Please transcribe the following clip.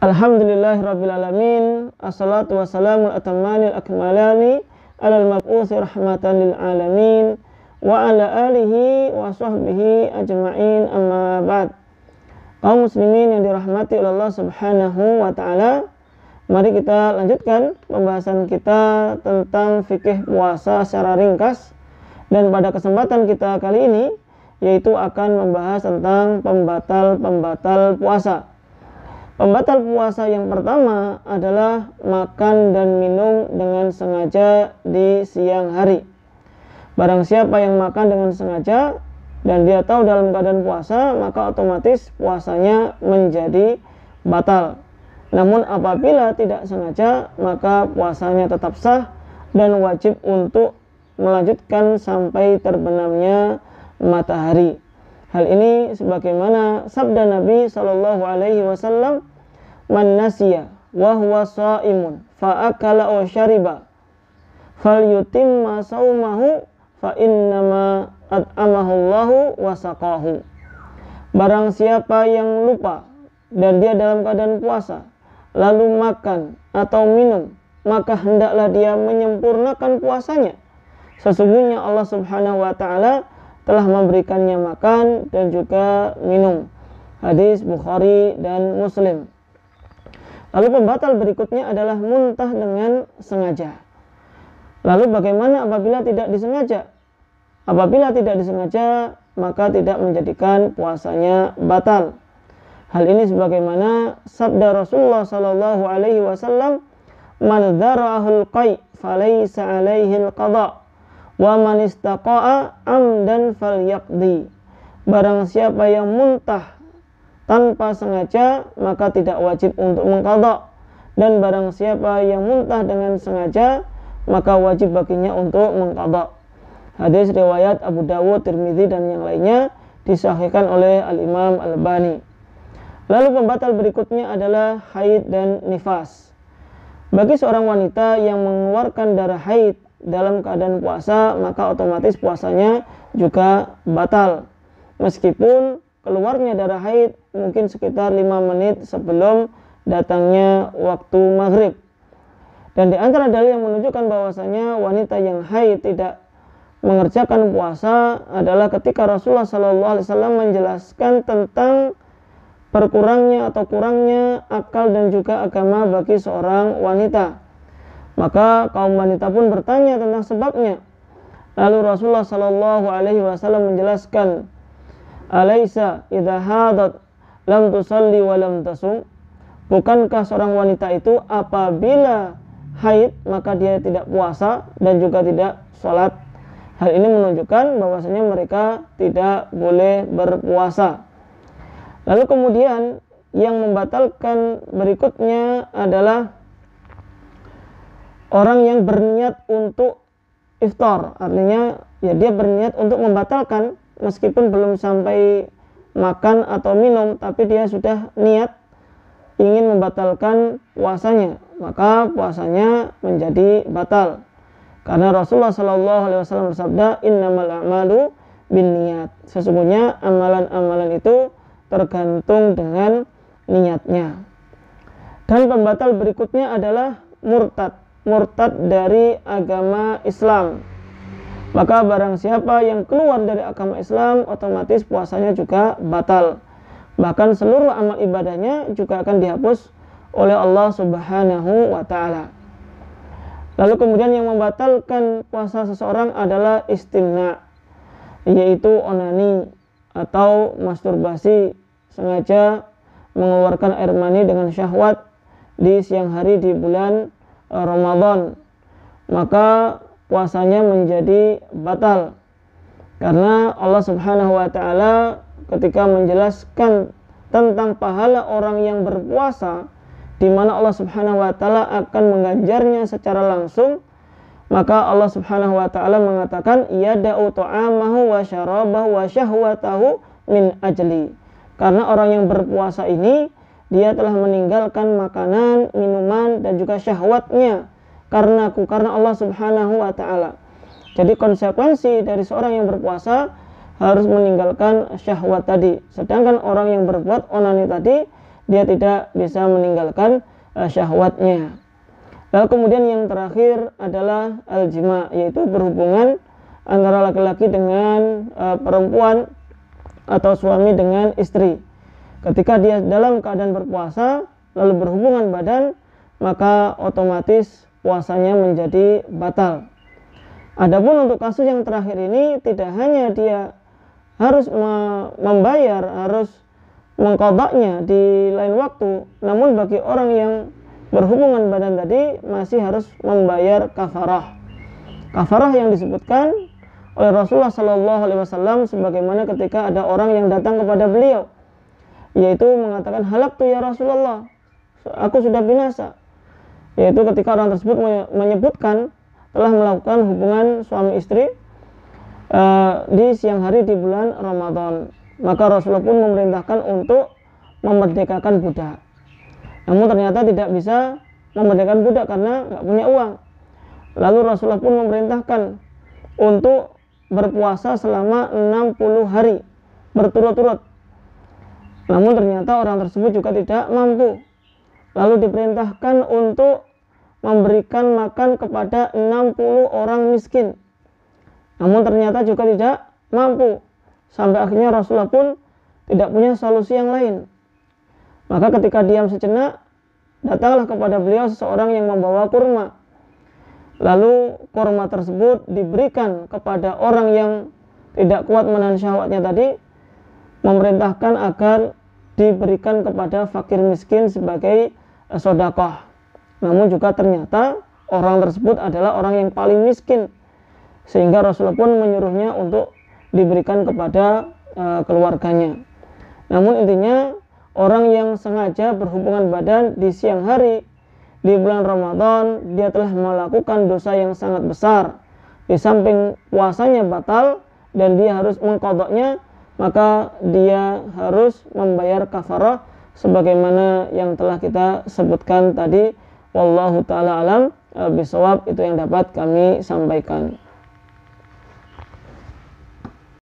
Alhamdulillahirabbil alamin. Assalatu wassalamu al-atammanil akmalani alal mab'uts rahmatan lil alamin wa ala alihi wa sahbihi ajma'in, amma ba'd. Kaum muslimin yang dirahmati oleh Allah Subhanahu wa taala, mari kita lanjutkan pembahasan kita tentang fikih puasa secara ringkas. Dan pada kesempatan kita kali ini yaitu akan membahas tentang pembatal-pembatal puasa. Pembatal puasa yang pertama adalah makan dan minum dengan sengaja di siang hari. Barang siapa yang makan dengan sengaja dan dia tahu dalam keadaan puasa, maka otomatis puasanya menjadi batal. Namun apabila tidak sengaja, maka puasanya tetap sah dan wajib untuk melanjutkan sampai terbenamnya matahari. Hal ini sebagaimana sabda Nabi Shallallahu Alaihi Wasallam, "Man nasiya wa huwa shaimun fa akala aw syariba falyutimma saumahu fa innama at'amahu Allahu wa saqahu." Barang siapa yang lupa dan dia dalam keadaan puasa lalu makan atau minum, maka hendaklah dia menyempurnakan puasanya. Sesungguhnya Allah Subhanahu wa taala telah memberikannya makan dan juga minum. Hadis Bukhari dan Muslim. Lalu pembatal berikutnya adalah muntah dengan sengaja. Lalu bagaimana apabila tidak disengaja? Apabila tidak disengaja, maka tidak menjadikan puasanya batal. Hal ini sebagaimana sabda Rasulullah sallallahu alaihi wasallam, "Man dzara'ahul qai' falaysa 'alaihi al-qada'. Wa man istaqa'a amdan falyaqdi." Barang siapa yang muntah tanpa sengaja, maka tidak wajib untuk mengqadha. Dan barang siapa yang muntah dengan sengaja, maka wajib baginya untuk mengqadha. Hadis riwayat Abu Dawud, Tirmidzi dan yang lainnya, disahihkan oleh Al-Imam Al-Albani. Lalu pembatal berikutnya adalah haid dan nifas. Bagi seorang wanita yang mengeluarkan darah haid dalam keadaan puasa, maka otomatis puasanya juga batal. Meskipun keluarnya darah haid mungkin sekitar 5 menit sebelum datangnya waktu maghrib. Dan di antara dalil yang menunjukkan bahwasanya wanita yang haid tidak mengerjakan puasa adalah ketika Rasulullah SAW menjelaskan tentang berkurangnya atau kurangnya akal dan juga agama bagi seorang wanita. Maka kaum wanita pun bertanya tentang sebabnya. Lalu Rasulullah Shallallahu Alaihi Wasallam menjelaskan, "Alaisa idza hadat lam tusalli wa lam tasum." Bukankah seorang wanita itu apabila haid maka dia tidak puasa dan juga tidak sholat? Hal ini menunjukkan bahwasanya mereka tidak boleh berpuasa. Lalu kemudian yang membatalkan berikutnya adalah orang yang berniat untuk iftar. Artinya ya dia berniat untuk membatalkan meskipun belum sampai makan atau minum, tapi dia sudah niat ingin membatalkan puasanya, maka puasanya menjadi batal. Karena Rasulullah Shallallahu Alaihi Wasallam bersabda, "Innamal a'malu binniyat." Sesungguhnya amalan-amalan itu tergantung dengan niatnya. Dan pembatal berikutnya adalah murtad dari agama Islam. Maka barang siapa yang keluar dari agama Islam, otomatis puasanya juga batal. Bahkan seluruh amal ibadahnya juga akan dihapus oleh Allah Subhanahu wa taala. Lalu kemudian yang membatalkan puasa seseorang adalah istimna, yaitu onani atau masturbasi, sengaja mengeluarkan air mani dengan syahwat di siang hari di bulan Ramadan, maka puasanya menjadi batal. Karena Allah Subhanahu wa taala ketika menjelaskan tentang pahala orang yang berpuasa, di mana Allah Subhanahu wa taala akan mengganjarnya secara langsung, maka Allah Subhanahu wa taala mengatakan, "Yada'u ta'amahu wa syarabahu wa syahwatahu min ajli." Karena orang yang berpuasa ini dia telah meninggalkan makanan, minuman dan juga syahwatnya karena Allah Subhanahu wa taala. Jadi konsekuensi dari seorang yang berpuasa harus meninggalkan syahwat tadi. Sedangkan orang yang berbuat onani tadi dia tidak bisa meninggalkan syahwatnya. Lalu kemudian yang terakhir adalah al-jima, yaitu berhubungan antara laki-laki dengan perempuan atau suami dengan istri. Ketika dia dalam keadaan berpuasa lalu berhubungan badan, maka otomatis puasanya menjadi batal. Adapun untuk kasus yang terakhir ini, tidak hanya dia harus membayar, harus mengqadanya di lain waktu, namun bagi orang yang berhubungan badan tadi masih harus membayar kafarah. Kafarah yang disebutkan oleh Rasulullah SAW sebagaimana ketika ada orang yang datang kepada beliau, yaitu mengatakan, halaktu ya Rasulullah, aku sudah binasa. Yaitu ketika orang tersebut menyebutkan telah melakukan hubungan suami istri di siang hari di bulan Ramadan, maka Rasulullah pun memerintahkan untuk memerdekakan budak. Namun ternyata tidak bisa memerdekakan budak karena nggak punya uang. Lalu Rasulullah pun memerintahkan untuk berpuasa selama 60 hari berturut-turut. Namun ternyata orang tersebut juga tidak mampu. Lalu diperintahkan untuk memberikan makan kepada 60 orang miskin. Namun ternyata juga tidak mampu. Sampai akhirnya Rasulullah pun tidak punya solusi yang lain. Maka ketika diam sejenak, datanglah kepada beliau seseorang yang membawa kurma. Lalu kurma tersebut diberikan kepada orang yang tidak kuat menahan syahwatnya tadi, memerintahkan agar diberikan kepada fakir miskin sebagai sedekah. Namun juga ternyata orang tersebut adalah orang yang paling miskin, sehingga Rasulullah pun menyuruhnya untuk diberikan kepada keluarganya. Namun intinya, orang yang sengaja berhubungan badan di siang hari di bulan Ramadan, dia telah melakukan dosa yang sangat besar. Di samping puasanya batal dan dia harus mengqadanya, maka dia harus membayar kafarah sebagaimana yang telah kita sebutkan tadi. Wallahu ta'ala alam bisawab, itu yang dapat kami sampaikan.